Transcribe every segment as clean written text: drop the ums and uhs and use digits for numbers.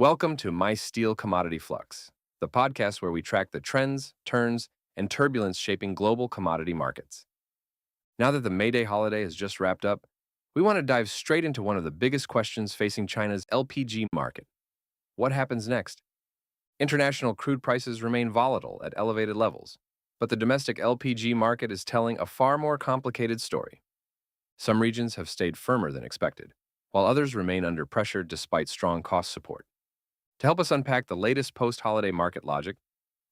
Welcome to Mysteel Commodity Flux, the podcast where we track the trends, turns, and turbulence shaping global commodity markets. Now that the May Day holiday has just wrapped up, we want to dive straight into one of the biggest questions facing China's LPG market. What happens next? International crude prices remain volatile at elevated levels, but the domestic LPG market is telling a far more complicated story. Some regions have stayed firmer than expected, while others remain under pressure despite strong cost support. To help us unpack the latest post-holiday market logic,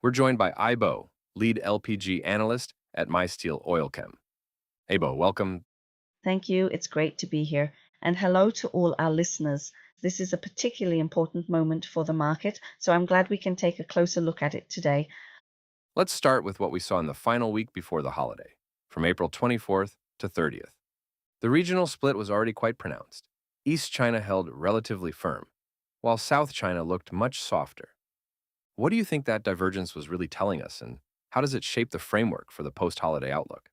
we're joined by Aibo, lead LPG analyst at Mysteel OilChem. Aibo, welcome. Thank you. It's great to be here. And hello to all our listeners. This is a particularly important moment for the market, so I'm glad we can take a closer look at it today. Let's start with what we saw in the final week before the holiday, from April 24th to 30th. The regional split was already quite pronounced. East China held relatively firm, while South China looked much softer. What do you think that divergence was really telling us, and how does it shape the framework for the post-holiday outlook?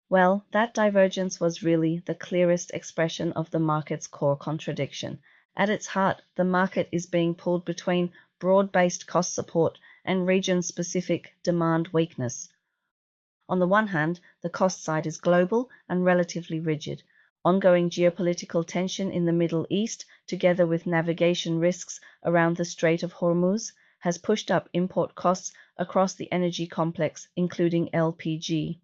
Well, that divergence was really the clearest expression of the market's core contradiction. At its heart, the market is being pulled between broad-based cost support and region-specific demand weakness. On the one hand, the cost side is global and relatively rigid. Ongoing geopolitical tension in the Middle East, together with navigation risks around the Strait of Hormuz, has pushed up import costs across the energy complex, including LPG.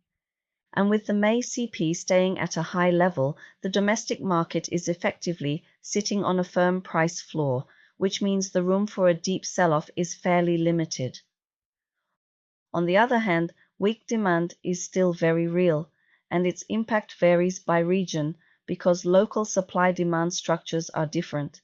And with the May CP staying at a high level, the domestic market is effectively sitting on a firm price floor, which means the room for a deep sell-off is fairly limited. On the other hand, weak demand is still very real, and its impact varies by region because local supply-demand structures are different.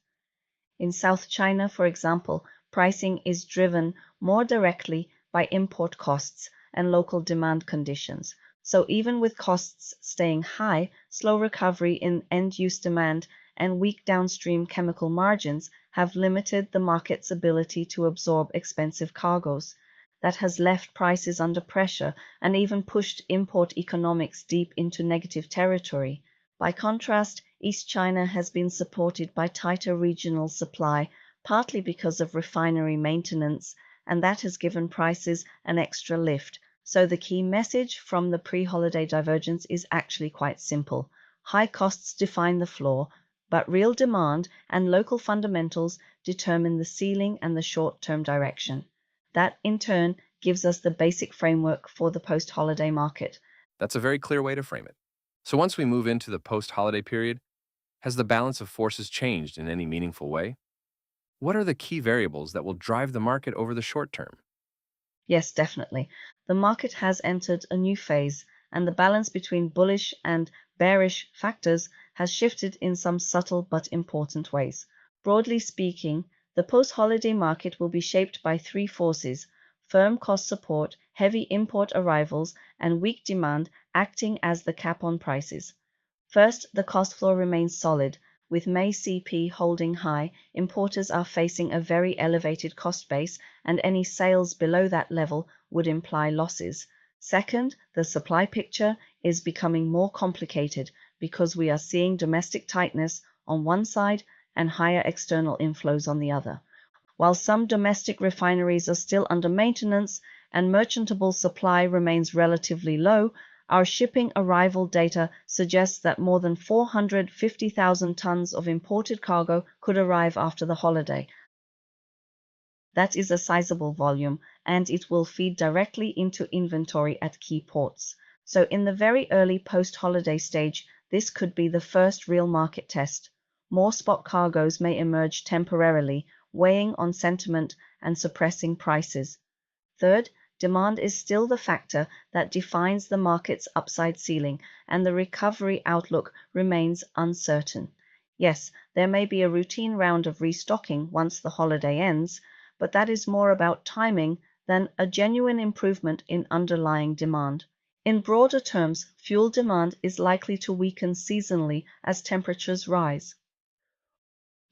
In South China, for example, pricing is driven more directly by import costs and local demand conditions. So even with costs staying high, slow recovery in end-use demand and weak downstream chemical margins have limited the market's ability to absorb expensive cargoes. That has left prices under pressure and even pushed import economics deep into negative territory. By contrast, East China has been supported by tighter regional supply, partly because of refinery maintenance, and that has given prices an extra lift. So the key message from the pre-holiday divergence is actually quite simple. High costs define the floor, but real demand and local fundamentals determine the ceiling and the short-term direction. That, in turn, gives us the basic framework for the post-holiday market. That's a very clear way to frame it. So once we move into the post-holiday period, has the balance of forces changed in any meaningful way? What are the key variables that will drive the market over the short term? Yes, definitely. The market has entered a new phase, and the balance between bullish and bearish factors has shifted in some subtle but important ways. Broadly speaking, the post-holiday market will be shaped by three forces: firm cost support, heavy import arrivals, and weak demand acting as the cap on prices. First, the cost floor remains solid. With May CP holding high, importers are facing a very elevated cost base, and any sales below that level would imply losses. Second, the supply picture is becoming more complicated because we are seeing domestic tightness on one side and higher external inflows on the other. While some domestic refineries are still under maintenance and merchantable supply remains relatively low, our shipping arrival data suggests that more than 450,000 tons of imported cargo could arrive after the holiday. That is a sizable volume, and it will feed directly into inventory at key ports. So in the very early post-holiday stage, this could be the first real market test. More spot cargoes may emerge temporarily, weighing on sentiment and suppressing prices. Third, demand is still the factor that defines the market's upside ceiling, and the recovery outlook remains uncertain. Yes, there may be a routine round of restocking once the holiday ends, but that is more about timing than a genuine improvement in underlying demand. In broader terms, fuel demand is likely to weaken seasonally as temperatures rise.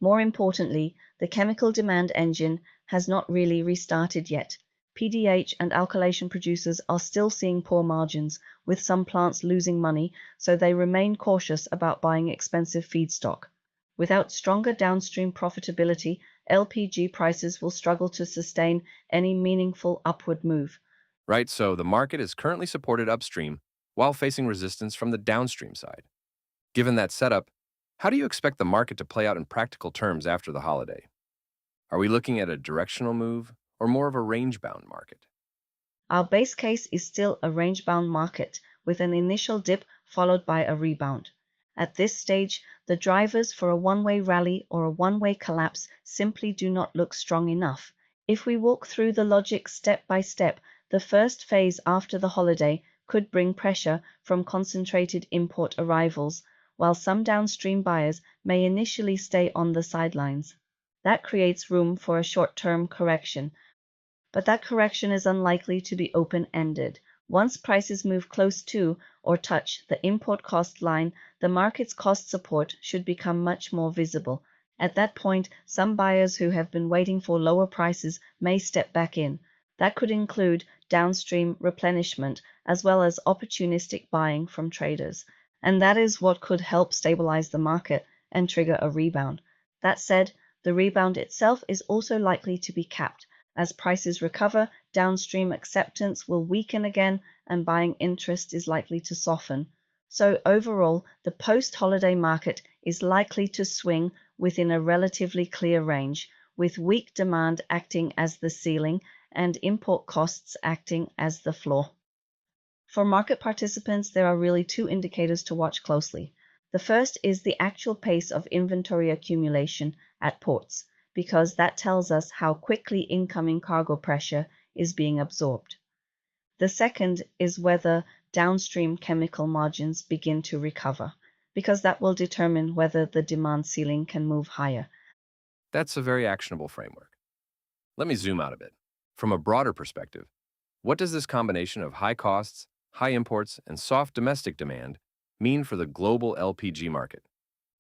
More importantly, the chemical demand engine has not really restarted yet. PDH and alkylation producers are still seeing poor margins, with some plants losing money, so they remain cautious about buying expensive feedstock. Without stronger downstream profitability, LPG prices will struggle to sustain any meaningful upward move. Right, so the market is currently supported upstream while facing resistance from the downstream side. Given that setup, how do you expect the market to play out in practical terms after the holiday? Are we looking at a directional move or more of a range-bound market? Our base case is still a range-bound market with an initial dip followed by a rebound. At this stage, the drivers for a one-way rally or a one-way collapse simply do not look strong enough. If we walk through the logic step by step, the first phase after the holiday could bring pressure from concentrated import arrivals, while some downstream buyers may initially stay on the sidelines. That creates room for a short-term correction, but that correction is unlikely to be open-ended. Once prices move close to or touch the import cost line, the market's cost support should become much more visible. At that point, some buyers who have been waiting for lower prices may step back in. That could include downstream replenishment as well as opportunistic buying from traders. And that is what could help stabilize the market and trigger a rebound. That said, the rebound itself is also likely to be capped. As prices recover, downstream acceptance will weaken again and buying interest is likely to soften. So overall, the post-holiday market is likely to swing within a relatively clear range, with weak demand acting as the ceiling and import costs acting as the floor. For market participants, there are really two indicators to watch closely. The first is the actual pace of inventory accumulation at ports, because that tells us how quickly incoming cargo pressure is being absorbed. The second is whether downstream chemical margins begin to recover, because that will determine whether the demand ceiling can move higher. That's a very actionable framework. Let me zoom out a bit. From a broader perspective, what does this combination of high costs, high imports, and soft domestic demand mean for the global LPG market?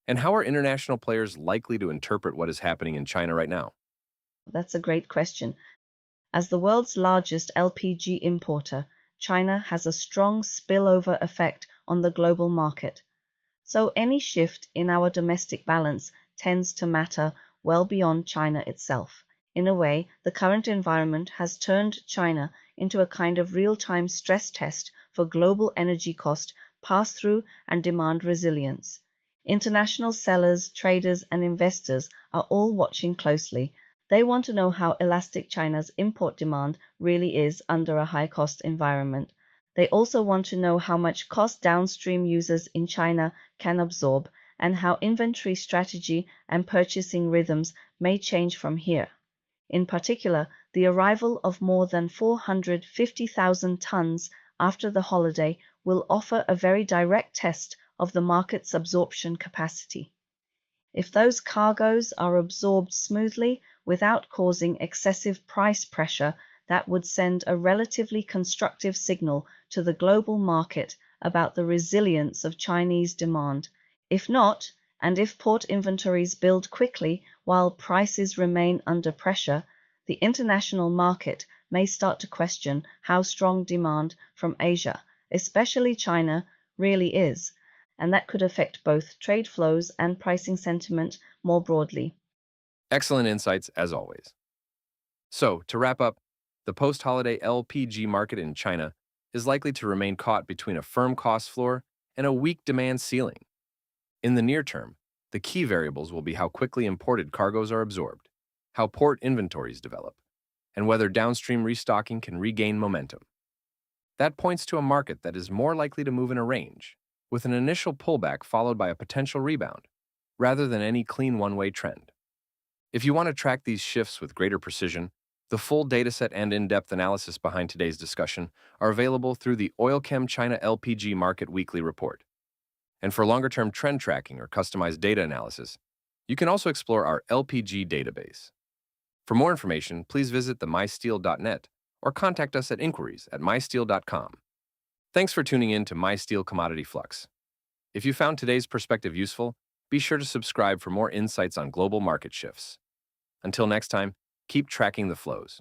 And how are international players likely to interpret what is happening in China right now? That's a great question. As the world's largest LPG importer, China has a strong spillover effect on the global market. So any shift in our domestic balance tends to matter well beyond China itself. In a way, the current environment has turned China into a kind of real-time stress test for global energy cost pass-through and demand resilience. International sellers, traders, and investors are all watching closely. They want to know how elastic China's import demand really is under a high-cost environment. They also want to know how much cost downstream users in China can absorb and how inventory strategy and purchasing rhythms may change from here. In particular, the arrival of more than 450,000 tons after the holiday will offer a very direct test of the market's absorption capacity. If those cargoes are absorbed smoothly without causing excessive price pressure, that would send a relatively constructive signal to the global market about the resilience of Chinese demand. If not, and if port inventories build quickly while prices remain under pressure, the international market may start to question how strong demand from Asia, especially China, really is, and that could affect both trade flows and pricing sentiment more broadly. Excellent insights, as always. So, to wrap up, the post-holiday LPG market in China is likely to remain caught between a firm cost floor and a weak demand ceiling. In the near term, the key variables will be how quickly imported cargoes are absorbed, how port inventories develop, and whether downstream restocking can regain momentum. That points to a market that is more likely to move in a range, with an initial pullback followed by a potential rebound, rather than any clean one-way trend. If you want to track these shifts with greater precision, the full dataset and in-depth analysis behind today's discussion are available through the OilChem China LPG Market Weekly Report. And for longer-term trend tracking or customized data analysis, you can also explore our LPG database. For more information, please visit the mysteel.net or contact us at inquiries@mysteel.com. Thanks for tuning in to Mysteel Commodity Flux. If you found today's perspective useful, be sure to subscribe for more insights on global market shifts. Until next time, keep tracking the flows.